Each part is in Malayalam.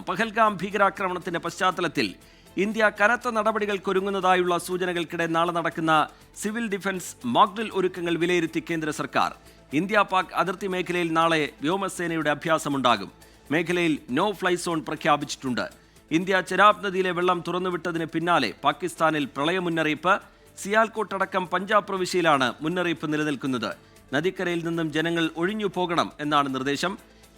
പഹൽഗാം ഭീകരാക്രമണത്തിന്റെ പശ്ചാത്തലത്തിൽ ഇന്ത്യ കനത്ത നടപടികൾക്കൊരുങ്ങുന്നതായുള്ള സൂചനകൾക്കിടെ നാളെ നടക്കുന്ന സിവിൽ ഡിഫൻസ് മോക്ഡ്രിൽ ഒരുക്കങ്ങൾ വിലയിരുത്തി കേന്ദ്ര സർക്കാർ. ഇന്ത്യ പാക് അതിർത്തി മേഖലയിൽ നാളെ വ്യോമസേനയുടെ അഭ്യാസമുണ്ടാകും. മേഖലയിൽ നോ ഫ്ലൈ സോൺ പ്രഖ്യാപിച്ചിട്ടുണ്ട്. ഇന്ത്യ ചെനാബ് നദിയിലെ വെള്ളം തുറന്നുവിട്ടതിന് പിന്നാലെ പാകിസ്ഥാനിൽ പ്രളയ മുന്നറിയിപ്പ്. സിയാൽകോട്ട് അടക്കം പഞ്ചാബ് പ്രവിശ്യയിലാണ് മുന്നറിയിപ്പ് നിലനിൽക്കുന്നത്. നദിക്കരയിൽ നിന്നും ജനങ്ങൾ ഒഴിഞ്ഞു പോകണം എന്നാണ് നിർദ്ദേശം.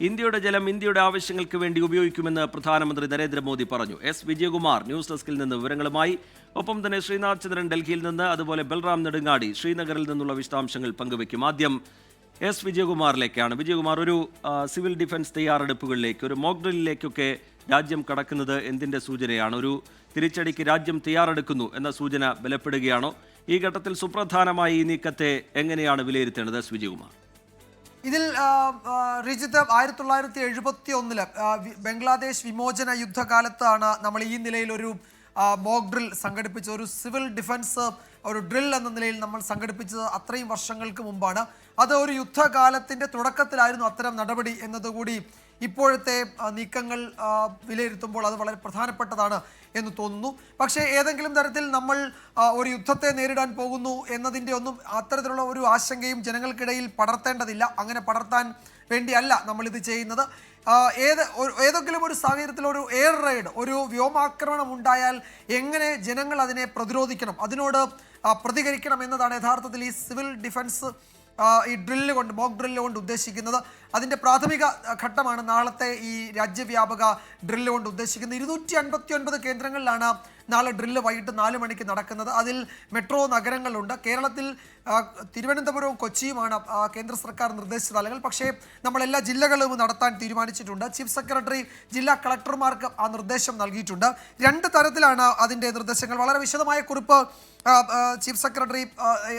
ഇന്ത്യയുടെ ജലം ഇന്ത്യയുടെ ആവശ്യങ്ങൾക്ക് വേണ്ടി ഉപയോഗിക്കുമെന്ന് പ്രധാനമന്ത്രി നരേന്ദ്രമോദി പറഞ്ഞു. എസ് വിജയകുമാർ ന്യൂസ് ഡെസ്കിൽ നിന്ന് വിവരങ്ങളുമായി, ഒപ്പം തന്നെ ശ്രീനാഥ് ചന്ദ്രൻ ഡൽഹിയിൽ നിന്ന്, അതുപോലെ ബൽറാം നെടുങ്ങാടി ശ്രീനഗറിൽ നിന്നുള്ള വിശദാംശങ്ങൾ പങ്കുവയ്ക്കും. ആദ്യം എസ് വിജയകുമാറിലേക്കാണ്. വിജയകുമാർ, ഒരു സിവിൽ ഡിഫൻസ് തയ്യാറെടുപ്പുകളിലേക്ക്, ഒരു മോക്ക് ഡ്രില്ലിലേക്കൊക്കെ രാജ്യം കടക്കുന്നത് എന്തിന്റെ സൂചനയാണ്? ഒരു തിരിച്ചടിക്ക് രാജ്യം തയ്യാറെടുക്കുന്നു എന്ന സൂചന ബലപ്പെടുകയാണോ? ഈ ഘട്ടത്തിൽ സുപ്രധാനമായി ഈ നീക്കത്തെ എങ്ങനെയാണ് വിലയിരുത്തേണ്ടത് എസ് വിജയകുമാർ? ഇതിൽ റിജിത്ത് 1971 ബംഗ്ലാദേശ് വിമോചന യുദ്ധകാലത്താണ് നമ്മൾ ഈ നിലയിൽ ഒരു മോക്ക് ഡ്രിൽ സംഘടിപ്പിച്ച ഒരു സിവിൽ ഡിഫൻസ് ഒരു ഡ്രിൽ എന്ന നിലയിൽ നമ്മൾ സംഘടിപ്പിച്ചത്. അത്രയും വർഷങ്ങൾക്ക് മുമ്പാണ്. അത് ഒരു യുദ്ധകാലത്തിൻ്റെ തുടക്കത്തിലായിരുന്നു അത്തരം നടപടി എന്നതുകൂടി ഇപ്പോഴത്തെ നീക്കങ്ങൾ വിലയിരുത്തുമ്പോൾ അത് വളരെ പ്രധാനപ്പെട്ടതാണ് എന്ന് തോന്നുന്നു. പക്ഷേ ഏതെങ്കിലും തരത്തിൽ നമ്മൾ ഒരു യുദ്ധത്തെ നേരിടാൻ പോകുന്നു എന്നതിൻ്റെ ഒന്നും അത്തരത്തിലുള്ള ഒരു ആശങ്കയും ജനങ്ങൾക്കിടയിൽ പടർത്തേണ്ടതില്ല. അങ്ങനെ പടർത്താൻ വേണ്ടിയല്ല നമ്മളിത് ചെയ്യുന്നത്. ഏതെങ്കിലും ഒരു സാഹചര്യത്തിൽ ഒരു എയർ റെയ്ഡ്, ഒരു വ്യോമാക്രമണം ഉണ്ടായാൽ എങ്ങനെ ജനങ്ങൾ അതിനെ പ്രതിരോധിക്കണം, അതിനോട് പ്രതികരിക്കണം എന്നതാണ് യഥാർത്ഥത്തിൽ ഈ സിവിൽ ഡിഫൻസ് ഈ ഡ്രില്ല് കൊണ്ട്, മോക്ക് ഡ്രില്ല് കൊണ്ട് ഉദ്ദേശിക്കുന്നത്. അതിൻ്റെ പ്രാഥമിക ഘട്ടമാണ് നാളത്തെ ഈ രാജ്യവ്യാപക ഡ്രില്ല് കൊണ്ട് ഉദ്ദേശിക്കുന്നത്. 259 കേന്ദ്രങ്ങളിലാണ് നാളെ ഡ്രില്ല് വൈകിട്ട് 4 മണിക്ക് നടക്കുന്നത്. അതിൽ മെട്രോ നഗരങ്ങളുണ്ട്. കേരളത്തിൽ തിരുവനന്തപുരവും കൊച്ചിയുമാണ് കേന്ദ്ര സർക്കാർ നിർദ്ദേശിച്ച സ്ഥലങ്ങൾ. പക്ഷേ നമ്മളെല്ലാ ജില്ലകളിലും നടത്താൻ തീരുമാനിച്ചിട്ടുണ്ട്. ചീഫ് സെക്രട്ടറി ജില്ലാ കളക്ടർമാർക്ക് ആ നിർദ്ദേശം നൽകിയിട്ടുണ്ട്. 2 തരത്തിലാണ് അതിൻ്റെ നിർദ്ദേശങ്ങൾ. വളരെ വിശദമായ കുറിപ്പ് ചീഫ് സെക്രട്ടറി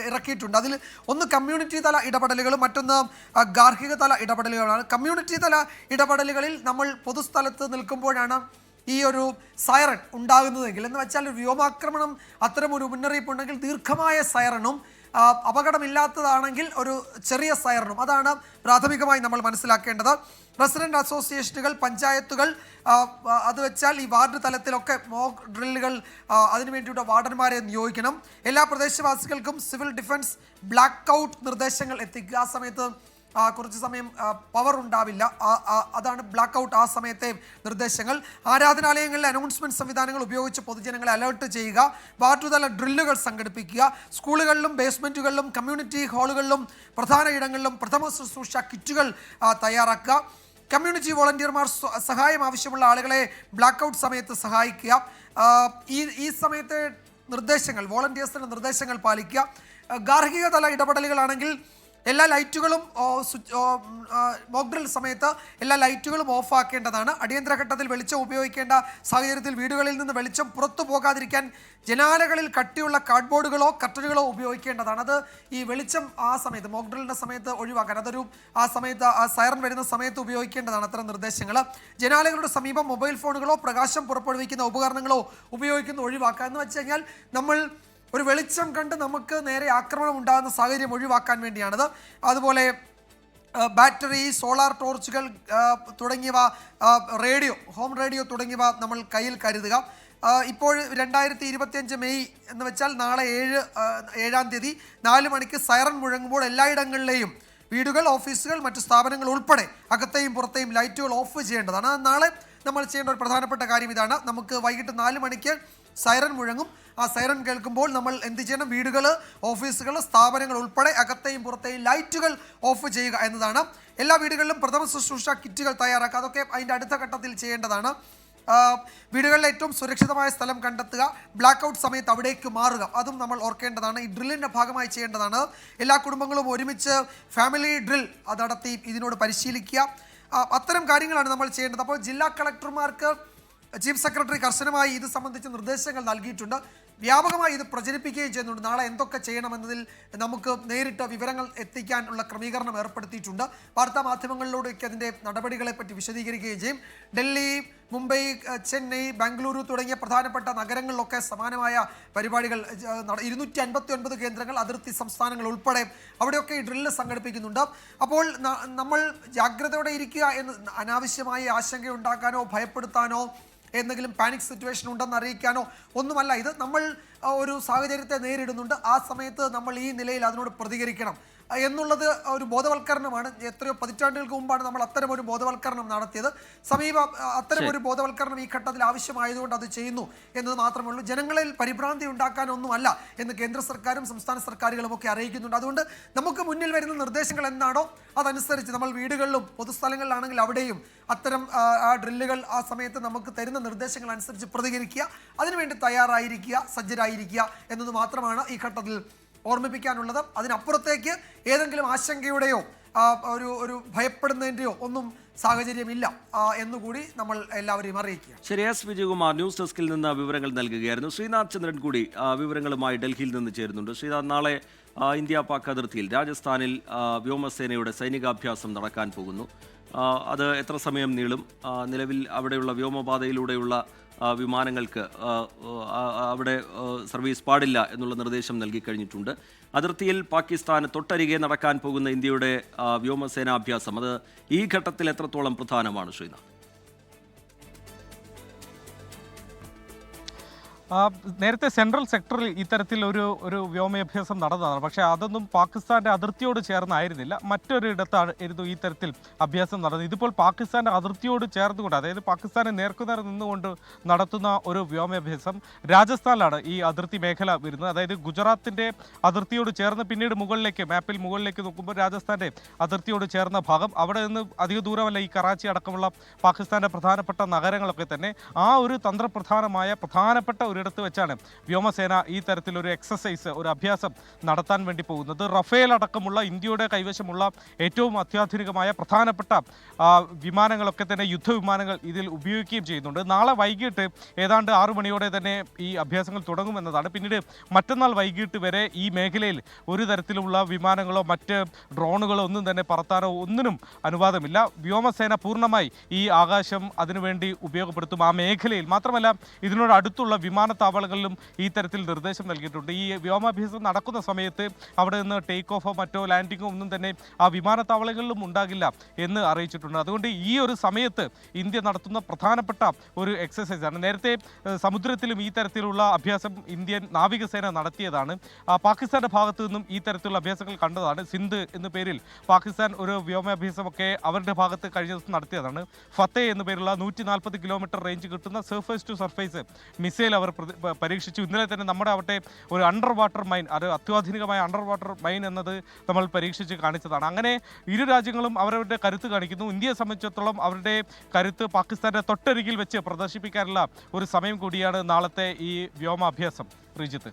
ഇറക്കിയിട്ടുണ്ട്. അതിൽ ഒന്ന് കമ്മ്യൂണിറ്റി തല ഇടപെടലുകളും മറ്റൊന്ന് ഗാർഹിക തല ഇടപെടലുകളാണ്. കമ്മ്യൂണിറ്റി തല ഇടപെടലുകളിൽ നമ്മൾ പൊതുസ്ഥലത്ത് നിൽക്കുമ്പോഴാണ് ഈ ഒരു സൈറൺ ഉണ്ടാകുന്നതെങ്കിൽ, എന്ന് വെച്ചാൽ വ്യോമാക്രമണം അത്തരം ഒരു മുന്നറിയിപ്പ് ഉണ്ടെങ്കിൽ ദീർഘമായ സൈറണും അപകടമില്ലാത്തതാണെങ്കിൽ ഒരു ചെറിയ സൈറണും, അതാണ് പ്രാഥമികമായി നമ്മൾ മനസ്സിലാക്കേണ്ടത്. റെസിഡന്റ് അസോസിയേഷനുകൾ, പഞ്ചായത്തുകൾ, അത് വെച്ചാൽ ഈ വാർഡ് തലത്തിലൊക്കെ മോക്ക് ഡ്രില്ലുകൾ അതിനു വേണ്ടിയിട്ട് വാർഡന്മാരെ നിയോഗിക്കണം. എല്ലാ പ്രദേശവാസികൾക്കും സിവിൽ ഡിഫൻസ് ബ്ലാക്ക് ഔട്ട് നിർദ്ദേശങ്ങൾ എത്തിക്കുക. ആ സമയത്ത് കുറച്ച് സമയം പവർ ഉണ്ടാവില്ല. അതാണ് ബ്ലാക്ക് ഔട്ട് ആ സമയത്തെ നിർദ്ദേശങ്ങൾ. ആരാധനാലയങ്ങളിലെ അനൗൺസ്മെൻറ്റ് സംവിധാനങ്ങൾ ഉപയോഗിച്ച് പൊതുജനങ്ങളെ അലേർട്ട് ചെയ്യുക. വാർഡുതല ഡ്രില്ലുകൾ സംഘടിപ്പിക്കുക. സ്കൂളുകളിലും ബേസ്മെൻറ്റുകളിലും കമ്മ്യൂണിറ്റി ഹാളുകളിലും പ്രധാന ഇടങ്ങളിലും പ്രഥമ ശുശ്രൂഷ കിറ്റുകൾ തയ്യാറാക്കുക. കമ്മ്യൂണിറ്റി വോളണ്ടിയർമാർ സഹായം ആവശ്യമുള്ള ആളുകളെ ബ്ലാക്ക് ഔട്ട് സമയത്ത് സഹായിക്കുക. ഈ സമയത്തെ നിർദ്ദേശങ്ങൾ, വോളണ്ടിയേഴ്സിൻ്റെ നിർദ്ദേശങ്ങൾ പാലിക്കുക. ഗാർഹിക തല ഇടപെടലുകളാണെങ്കിൽ എല്ലാ ലൈറ്റുകളും മോക്ക് ഡ്രിൽ സമയത്ത് എല്ലാ ലൈറ്റുകളും ഓഫ് ആക്കേണ്ടതാണ്. അടിയന്തര ഘട്ടത്തിൽ വെളിച്ചം ഉപയോഗിക്കേണ്ട സാഹചര്യത്തിൽ വീടുകളിൽ നിന്ന് വെളിച്ചം പുറത്തു പോകാതിരിക്കാൻ ജനാലകളിൽ കട്ടിയുള്ള കാർഡ്ബോർഡുകളോ കർട്ടനുകളോ ഉപയോഗിക്കേണ്ടതാണ്. അത് ഈ വെളിച്ചം ആ സമയത്ത് മോക്ക് ഡ്രില്ലിൻ്റെ സമയത്ത് ഒഴിവാക്കാൻ, അതൊരു ആ സമയത്ത് ആ സൈറൺ വരുന്ന സമയത്ത് ഉപയോഗിക്കേണ്ടതാണ് അത്തരം നിർദ്ദേശങ്ങൾ. ജനാലകളുടെ സമീപം മൊബൈൽ ഫോണുകളോ പ്രകാശം പുറപ്പെടുവിക്കുന്ന ഉപകരണങ്ങളോ ഉപയോഗിക്കുന്നത് ഒഴിവാക്കുക. എന്ന് വെച്ച് കഴിഞ്ഞാൽ നമ്മൾ ഒരു വെളിച്ചം കണ്ട് നമുക്ക് നേരെ ആക്രമണം ഉണ്ടാകുന്ന സാഹചര്യം ഒഴിവാക്കാൻ വേണ്ടിയാണത്. അതുപോലെ ബാറ്ററി, സോളാർ ടോർച്ചുകൾ തുടങ്ങിയവ, റേഡിയോ, ഹോം റേഡിയോ തുടങ്ങിയവ നമ്മൾ കയ്യിൽ കരുതുക. ഇപ്പോൾ 2025 മെയ് എന്ന് വെച്ചാൽ നാളെ 7-ാം തീയതി 4 മണിക്ക് സൈറൺ മുഴങ്ങുമ്പോൾ എല്ലായിടങ്ങളിലെയും വീടുകൾ, ഓഫീസുകൾ, മറ്റു സ്ഥാപനങ്ങൾ ഉൾപ്പെടെ അകത്തെയും പുറത്തെയും ലൈറ്റുകൾ ഓഫ് ചെയ്യേണ്ടതാണ്. നാളെ നമ്മൾ ചെയ്യേണ്ട ഒരു പ്രധാനപ്പെട്ട കാര്യം ഇതാണ്. നമുക്ക് വൈകിട്ട് 4 മണിക്ക് സൈറൺ മുഴങ്ങും. ആ സൈറൺ കേൾക്കുമ്പോൾ നമ്മൾ എന്ത് ചെയ്യണം? വീടുകൾ, ഓഫീസുകൾ, സ്ഥാപനങ്ങൾ ഉൾപ്പെടെ അകത്തെയും പുറത്തെയും ലൈറ്റുകൾ ഓഫ് ചെയ്യുക എന്നതാണ്. എല്ലാ വീടുകളിലും പ്രഥമ ശുശ്രൂഷ കിറ്റുകൾ തയ്യാറാക്കുക. അതൊക്കെ അതിൻ്റെ അടുത്ത ഘട്ടത്തിൽ ചെയ്യേണ്ടതാണ്. വീടുകളിലെ ഏറ്റവും സുരക്ഷിതമായ സ്ഥലം കണ്ടെത്തുക. ബ്ലാക്ക് ഔട്ട് സമയത്ത് അവിടേക്ക് മാറുക. അതും നമ്മൾ ഓർക്കേണ്ടതാണ്. ഈ ഡ്രില്ലിൻ്റെ ഭാഗമായി ചെയ്യേണ്ടതാണ്. എല്ലാ കുടുംബങ്ങളും ഒരുമിച്ച് ഫാമിലി ഡ്രിൽ നടത്തി ഇതിനോട് പരിശീലിക്കുക. അത്തരം കാര്യങ്ങളാണ് നമ്മൾ ചെയ്യേണ്ടത്. അപ്പോൾ ജില്ലാ കളക്ടർമാർക്ക് ചീഫ് സെക്രട്ടറി കർശനമായി ഇത് സംബന്ധിച്ച് നിർദ്ദേശങ്ങൾ നൽകിയിട്ടുണ്ട്. വ്യാപകമായി ഇത് പ്രചരിപ്പിക്കുകയും ചെയ്യുന്നുണ്ട്. നാളെ എന്തൊക്കെ ചെയ്യണമെന്നതിൽ നമുക്ക് നേരിട്ട് വിവരങ്ങൾ എത്തിക്കാനുള്ള ക്രമീകരണം ഏർപ്പെടുത്തിയിട്ടുണ്ട്. വാർത്താ മാധ്യമങ്ങളിലൂടെയൊക്കെ അതിൻ്റെ നടപടികളെ പറ്റി വിശദീകരിക്കുകയും ചെയ്യും. ഡൽഹി, മുംബൈ, ചെന്നൈ, ബാംഗ്ലൂരു തുടങ്ങിയ പ്രധാനപ്പെട്ട നഗരങ്ങളിലൊക്കെ സമാനമായ പരിപാടികൾ 259 കേന്ദ്രങ്ങൾ, അതിർത്തി സംസ്ഥാനങ്ങൾ ഉൾപ്പെടെ അവിടെയൊക്കെ ഈ ഡ്രില്ല് സംഘടിപ്പിക്കുന്നുണ്ട്. അപ്പോൾ നമ്മൾ ജാഗ്രതയോടെ ഇരിക്കുക എന്ന് അനാവശ്യമായി ആശങ്കയുണ്ടാക്കാനോ ഭയപ്പെടുത്താനോ എന്തെങ്കിലും പാനിക് സിറ്റുവേഷൻ ഉണ്ടെന്ന് അറിയിക്കാനോ ഒന്നുമല്ല. ഇത് നമ്മൾ ഒരു സാഹചര്യത്തെ നേരിടുന്നുണ്ട്, ആ സമയത്ത് നമ്മൾ ഈ നിലയിൽ അതിനോട് പ്രതികരിക്കണം എന്നുള്ളത് ഒരു ബോധവൽക്കരണമാണ്. എത്രയോ പതിറ്റാണ്ടുകൾക്ക് മുമ്പാണ് നമ്മൾ അത്തരം ഒരു ബോധവൽക്കരണം നടത്തിയത്. അത്തരം ഒരു ബോധവൽക്കരണം ഈ ഘട്ടത്തിൽ ആവശ്യമായതുകൊണ്ട് അത് ചെയ്യുന്നു എന്നത് മാത്രമേ ഉള്ളൂ. ജനങ്ങളിൽ പരിഭ്രാന്തി ഉണ്ടാക്കാനൊന്നുമല്ല എന്ന് കേന്ദ്ര സർക്കാരും സംസ്ഥാന സർക്കാരുകളും ഒക്കെ അറിയിക്കുന്നുണ്ട്. അതുകൊണ്ട് നമുക്ക് മുന്നിൽ വരുന്ന നിർദ്ദേശങ്ങൾ എന്താണോ അതനുസരിച്ച് നമ്മൾ വീടുകളിലും പൊതുസ്ഥലങ്ങളിലാണെങ്കിൽ അവിടെയും അത്തരം ആ ഡ്രില്ലുകൾ ആ സമയത്ത് നമുക്ക് തരുന്ന നിർദ്ദേശങ്ങൾ അനുസരിച്ച് പ്രതികരിക്കുക, അതിനുവേണ്ടി തയ്യാറായിരിക്കുക, സജ്ജരായിരിക്കുക എന്നത് മാത്രമാണ് ഈ ഘട്ടത്തിൽ ഓർമ്മിപ്പിക്കാനുള്ളത്. അതിനപ്പുറത്തേക്ക് ഏതെങ്കിലും ആശങ്കയുടെയോ ഒരു ഭയപ്പെടുന്നതിൻ്റെയോ ഒന്നും സാഹചര്യമില്ല എന്നുകൂടി നമ്മൾ എല്ലാവരെയും അറിയിക്കുക. ശരി, എസ് വിജയകുമാർ ന്യൂസ് ഡെസ്കിൽ നിന്ന് വിവരങ്ങൾ നൽകുകയായിരുന്നു. ശ്രീനാഥ് ചന്ദ്രൻ കൂടി വിവരങ്ങളുമായി ഡൽഹിയിൽ നിന്ന് ചേരുന്നുണ്ട്. ശ്രീനാഥ്, നാളെ ഇന്ത്യ പാക് അതിർത്തിയിൽ രാജസ്ഥാനിൽ വ്യോമസേനയുടെ സൈനികാഭ്യാസം നടക്കാൻ പോകുന്നു. അത് എത്ര സമയം നീളും? നിലവിൽ അവിടെയുള്ള വ്യോമപാതയിലൂടെയുള്ള വിമാനങ്ങൾക്ക് അവിടെ സർവീസ് പാടില്ല എന്നുള്ള നിർദ്ദേശം നൽകിക്കഴിഞ്ഞിട്ടുണ്ട്. അതിർത്തിയിൽ പാകിസ്ഥാന് തൊട്ടരികെ നടക്കാൻ പോകുന്ന ഇന്ത്യയുടെ വ്യോമസേനാഭ്യാസം അത് ഈ ഘട്ടത്തിൽ എത്രത്തോളം പ്രധാനമാണ് ശ്രീനാഥ്? നേരത്തെ സെൻട്രൽ സെക്ടറിൽ ഇത്തരത്തിൽ ഒരു വ്യോമാഭ്യാസം നടന്നതാണ്. പക്ഷേ അതൊന്നും പാകിസ്ഥാന്റെ അതിർത്തിയോട് ചേർന്നായിരുന്നില്ല, മറ്റൊരിടത്തായിരുന്നു ഈ തരത്തിൽ അഭ്യാസം നടന്നത്. ഇതിപ്പോൾ പാകിസ്ഥാന്റെ അതിർത്തിയോട് ചേർന്നുകൊണ്ട്, അതായത് പാകിസ്ഥാനെ നേർക്കുനേർ നിന്നുകൊണ്ട് നടത്തുന്ന ഒരു വ്യോമാഭ്യാസം രാജസ്ഥാനിലാണ് ഈ അതിർത്തി മേഖല വരുന്നത്. അതായത് ഗുജറാത്തിന്റെ അതിർത്തിയോട് ചേർന്ന് പിന്നീട് മാപ്പിൽ മുകളിലേക്ക് നോക്കുമ്പോൾ രാജസ്ഥാന്റെ അതിർത്തിയോട് ചേർന്ന ഭാഗം, അവിടെ നിന്ന് അധിക ദൂരമല്ല ഈ കറാച്ചി അടക്കമുള്ള പാകിസ്ഥാന്റെ പ്രധാനപ്പെട്ട നഗരങ്ങളൊക്കെ തന്നെ. ആ ഒരു പ്രധാനപ്പെട്ട ഒരിടത്ത് വെച്ചാണ് വ്യോമസേന ഈ തരത്തിലൊരു എക്സസൈസ്, ഒരു അഭ്യാസം നടത്താൻ വേണ്ടി പോകുന്നത്. റഫേൽ അടക്കമുള്ള ഇന്ത്യയുടെ കൈവശമുള്ള ഏറ്റവും അത്യാധുനികമായ പ്രധാനപ്പെട്ട വിമാനങ്ങളൊക്കെ തന്നെ, യുദ്ധവിമാനങ്ങൾ ഇതിൽ ഉപയോഗിക്കുകയും ചെയ്യുന്നുണ്ട്. നാളെ വൈകിട്ട് ഏതാണ്ട് 6 മണിയോടെ തന്നെ ഈ അഭ്യാസങ്ങൾ തുടങ്ങുമെന്നതാണ്. പിന്നീട് മറ്റന്നാൾ വൈകിട്ട് വരെ ഈ മേഖലയിൽ ഒരു തരത്തിലുള്ള വിമാനങ്ങളോ മറ്റ് ഡ്രോണുകളോ ഒന്നും തന്നെ പറത്താനോ ഒന്നിനും അനുവാദമില്ല. വ്യോമസേന പൂർണ്ണമായി ഈ ആകാശം അതിനുവേണ്ടി ഉപയോഗപ്പെടുത്തും. ആ മേഖലയിൽ മാത്രമല്ല, ഇതിനോട് അടുത്തുള്ള വിമാനത്താവളങ്ങളിലും ഈ തരത്തിൽ നിർദ്ദേശം നൽകിയിട്ടുണ്ട്. ഈ വ്യോമാഭ്യാസം നടക്കുന്ന സമയത്ത് അവിടെ നിന്ന് ടേക്ക് ഓഫോ മറ്റോ ലാൻഡിങ്ങോ ഒന്നും തന്നെ ആ വിമാനത്താവളങ്ങളിലും ഉണ്ടാകില്ല എന്ന് അറിയിച്ചിട്ടുണ്ട്. അതുകൊണ്ട് ഈ ഒരു സമയത്ത് ഇന്ത്യ നടത്തുന്ന പ്രധാനപ്പെട്ട ഒരു എക്സസൈസാണ്. നേരത്തെ സമുദ്രത്തിലും ഈ തരത്തിലുള്ള അഭ്യാസം ഇന്ത്യൻ നാവികസേന നടത്തിയതാണ്. പാകിസ്ഥാന്റെ ഭാഗത്തു നിന്നും ഈ തരത്തിലുള്ള അഭ്യാസങ്ങൾ കണ്ടതാണ്. സിന്ധ് എന്ന പേരിൽ പാകിസ്ഥാൻ ഒരു വ്യോമാഭ്യാസമൊക്കെ അവരുടെ ഭാഗത്ത് കഴിഞ്ഞ ദിവസം നടത്തിയതാണ്. ഫത്തേ എന്ന പേരുള്ള 140 കിലോമീറ്റർ റേഞ്ച് കിട്ടുന്ന സർഫേസ് ടു സർഫേസ് മിസൈൽ അവർ പരീക്ഷിച്ചു. ഇന്നലെ തന്നെ നമ്മുടെ അവിടെ ഒരു അണ്ടർ വാട്ടർ മൈൻ, അത് അത്യാധുനികമായ അണ്ടർ വാട്ടർ മൈൻ എന്നത് നമ്മൾ പരീക്ഷിച്ച് കാണിച്ചതാണ്. അങ്ങനെ ഇരു രാജ്യങ്ങളും അവരവരുടെ കരുത്ത് കാണിക്കുന്നു. ഇന്ത്യയെ സംബന്ധിച്ചിടത്തോളം അവരുടെ കരുത്ത് പാകിസ്ഥാന്റെ തൊട്ടരികിൽ വെച്ച് പ്രദർശിപ്പിക്കാനുള്ള ഒരു സമയം കൂടിയാണ് നാളത്തെ ഈ വ്യോമാഭ്യാസം. റിജിത്ത്.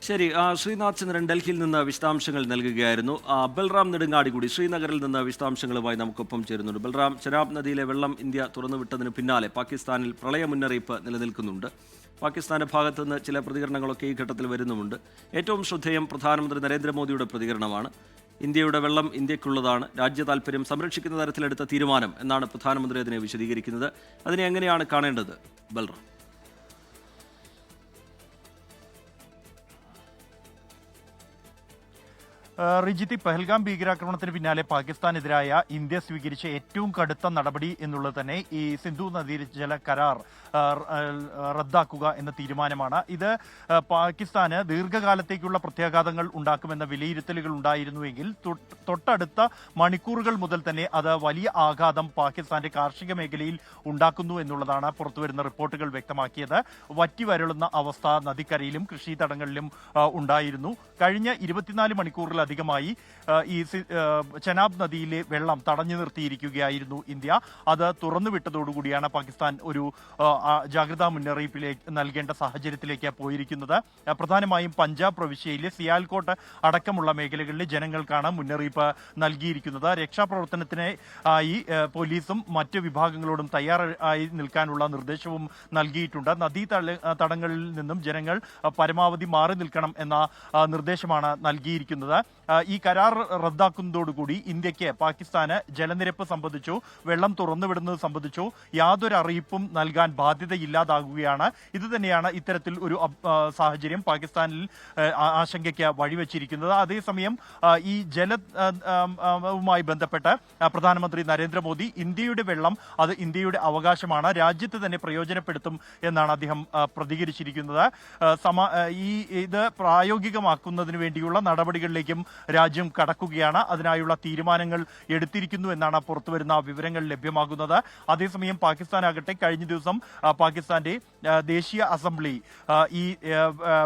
ശരി, ശ്രീനാഥ് ചന്ദ്രൻ ഡൽഹിയിൽ നിന്ന് വിശദാംശങ്ങൾ നൽകുകയായിരുന്നു. ബൽറാം നെടുങ്ങാടി കൂടി ശ്രീനഗറിൽ നിന്ന് വിശദാംശങ്ങളുമായി നമുക്കൊപ്പം ചേരുന്നുണ്ട്. ബൽറാം, ചെനാബ് നദിയിലെ വെള്ളം ഇന്ത്യ തുറന്നുവിട്ടതിന് പിന്നാലെ പാകിസ്ഥാനിൽ പ്രളയ മുന്നറിയിപ്പ് നിലനിൽക്കുന്നുണ്ട്. പാകിസ്ഥാന്റെ ഭാഗത്തു നിന്ന് ചില പ്രതികരണങ്ങളൊക്കെ ഈ ഘട്ടത്തിൽ വരുന്നുമുണ്ട്. ഏറ്റവും ശ്രദ്ധേയം പ്രധാനമന്ത്രി നരേന്ദ്രമോദിയുടെ പ്രതികരണമാണ്. ഇന്ത്യയുടെ വെള്ളം ഇന്ത്യക്കുള്ളതാണ്, രാജ്യ താൽപര്യം സംരക്ഷിക്കുന്ന തരത്തിലെടുത്ത തീരുമാനം എന്നാണ് പ്രധാനമന്ത്രി അതിനെ വിശദീകരിക്കുന്നത്. അതിനെ എങ്ങനെയാണ് കാണേണ്ടത് ബൽറാം? റിജിത്ത്, പഹൽഗാം ഭീകരാക്രമണത്തിന് പിന്നാലെ പാകിസ്ഥാനെതിരായ ഇന്ത്യ സ്വീകരിച്ച ഏറ്റവും കടുത്ത നടപടി എന്നുള്ളത് തന്നെ ഈ സിന്ധു നദീജല കരാർ റദ്ദാക്കുക എന്ന തീരുമാനമാണ്. ഇത് പാകിസ്ഥാന് ദീർഘകാലത്തേക്കുള്ള പ്രത്യാഘാതങ്ങൾ ഉണ്ടാക്കുമെന്ന വിലയിരുത്തലുകൾ ഉണ്ടായിരുന്നുവെങ്കിൽ തൊട്ടടുത്ത മണിക്കൂറുകൾ മുതൽ തന്നെ അത് വലിയ ആഘാതം പാകിസ്ഥാന്റെ കാർഷിക മേഖലയിൽ ഉണ്ടാക്കുന്നു എന്നുള്ളതാണ് പുറത്തുവരുന്ന റിപ്പോർട്ടുകൾ വ്യക്തമാക്കിയത്. വറ്റിവരളുന്ന അവസ്ഥ നദിക്കരയിലും കൃഷിത്തടങ്ങളിലും ഉണ്ടായിരുന്നു. കഴിഞ്ഞ 24 മണിക്കൂറിലധികം അധികമായി ചെനാബ് നദിയിലെ വെള്ളം തടഞ്ഞു നിർത്തിയിരിക്കുകയായിരുന്നു ഇന്ത്യ. അത് തുറന്നുവിട്ടതോടുകൂടിയാണ് പാകിസ്ഥാൻ ഒരു ജാഗ്രതാ മുന്നറിയിപ്പിലേക്ക് നൽകേണ്ട സാഹചര്യത്തിലേക്ക് പോയിരിക്കുന്നത്. പ്രധാനമായും പഞ്ചാബ് പ്രവിശ്യയിലെ സിയാൽകോട്ട് അടക്കമുള്ള മേഖലകളിലെ ജനങ്ങൾക്കാണ് മുന്നറിയിപ്പ് നൽകിയിരിക്കുന്നത്. രക്ഷാപ്രവർത്തനത്തിനായി പോലീസും മറ്റ് വിഭാഗങ്ങളോടും തയ്യാറായി നിൽക്കാനുള്ള നിർദ്ദേശവും നൽകിയിട്ടുണ്ട്. നദീ തടങ്ങളിൽ നിന്നും ജനങ്ങൾ പരമാവധി മാറി നിൽക്കണം എന്ന നിർദ്ദേശമാണ് നൽകിയിരിക്കുന്നത്. ഈ കരാർ റദ്ദാക്കുന്നതോടുകൂടി ഇന്ത്യക്ക് പാകിസ്ഥാന് ജലനിരപ്പ് സംബന്ധിച്ചോ വെള്ളം തുറന്നുവിടുന്നത് സംബന്ധിച്ചോ യാതൊരു അറിയിപ്പും നൽകാൻ ബാധ്യതയില്ലാതാകുകയാണ്. ഇത് തന്നെയാണ് ഇത്തരത്തിൽ ഒരു സാഹചര്യം പാകിസ്ഥാനിൽ ആശങ്കയ്ക്ക് വഴിവെച്ചിരിക്കുന്നത്. അതേസമയം ഈ ജലവുമായി ബന്ധപ്പെട്ട് പ്രധാനമന്ത്രി നരേന്ദ്രമോദി ഇന്ത്യയുടെ വെള്ളം അത് ഇന്ത്യയുടെ അവകാശമാണ്, രാജ്യത്ത് തന്നെ പ്രയോജനപ്പെടുത്തും എന്നാണ് അദ്ദേഹം പ്രതികരിച്ചിരിക്കുന്നത്. ഇത് പ്രായോഗികമാക്കുന്നതിന് വേണ്ടിയുള്ള നടപടികളിലേക്കും രാജ്യം കടക്കുകയാണ്. അതിനായുള്ള തീരുമാനങ്ങൾ എടുത്തിരിക്കുന്നു എന്നാണ് പുറത്തുവരുന്ന വിവരങ്ങൾ ലഭ്യമാകുന്നത്. അതേസമയം പാകിസ്ഥാനാകട്ടെ കഴിഞ്ഞ ദിവസം പാകിസ്ഥാന്റെ ദേശീയ അസംബ്ലി ഈ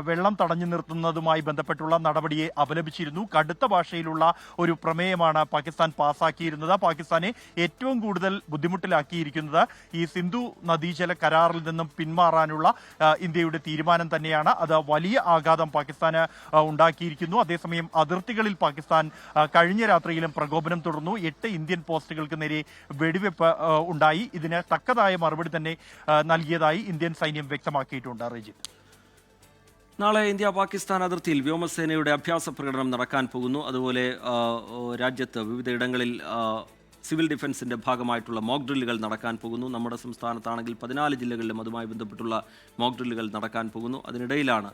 വെള്ളം തടഞ്ഞു നിർത്തുന്നതുമായി ബന്ധപ്പെട്ടുള്ള നടപടിയെ അപലപിച്ചിരുന്നു. കടുത്ത ഭാഷയിലുള്ള ഒരു പ്രമേയമാണ് പാകിസ്ഥാൻ പാസാക്കിയിരുന്നത്. പാകിസ്ഥാനെ ഏറ്റവും കൂടുതൽ ബുദ്ധിമുട്ടിലാക്കിയിരിക്കുന്നത് ഈ സിന്ധു നദീജല കരാറിൽ നിന്നും പിന്മാറാനുള്ള ഇന്ത്യയുടെ തീരുമാനം തന്നെയാണ്. അത് വലിയ ആഘാതം പാകിസ്ഥാന് ഉണ്ടാക്കിയിരിക്കുന്നു. അതേസമയം അതിർത്തികളിൽ പാകിസ്ഥാൻ കഴിഞ്ഞ രാത്രിയിലും പ്രകോപനം തുടർന്നു. 8 ഇന്ത്യൻ പോസ്റ്റുകൾക്ക് നേരെ വെടിവെപ്പ് ഉണ്ടായി. ഇതിന് തക്കതായ മറുപടി തന്നെ നൽകിയതായി ഇന്ത്യൻ സൈന്യം വ്യക്തമാക്കിയിട്ടുണ്ട്. റജിത്ത്, നാളെ ഇന്ത്യ പാകിസ്ഥാൻ അതിർത്തിയിൽ വ്യോമസേനയുടെ അഭ്യാസ പ്രകടനം നടക്കാൻ പോകുന്നു. അതുപോലെ രാജ്യത്ത് വിവിധയിടങ്ങളിൽ സിവിൽ ഡിഫൻസിൻ്റെ ഭാഗമായിട്ടുള്ള മോക്ക് ഡ്രില്ലുകൾ നടക്കാൻ പോകുന്നു. നമ്മുടെ സംസ്ഥാനത്താണെങ്കിൽ 14 ജില്ലകളിലും അതുമായി ബന്ധപ്പെട്ടുള്ള മോക്ക് ഡ്രില്ലുകൾ നടക്കാൻ പോകുന്നു. അതിനിടയിലാണ്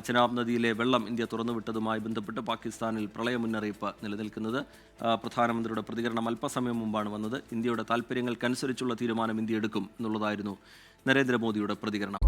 ചെനാബ് നദിയിലെ വെള്ളം ഇന്ത്യ തുറന്നുവിട്ടതുമായി ബന്ധപ്പെട്ട് പാകിസ്ഥാനിൽ പ്രളയ മുന്നറിയിപ്പ് നിലനിൽക്കുന്നത്. പ്രധാനമന്ത്രിയുടെ പ്രതികരണം അല്പസമയം മുമ്പാണ് വന്നത്. ഇന്ത്യയുടെ താൽപ്പര്യങ്ങൾക്കനുസരിച്ചുള്ള തീരുമാനം ഇന്ത്യ എടുക്കും എന്നുള്ളതായിരുന്നു നരേന്ദ്രമോദിയുടെ പ്രതികരണം.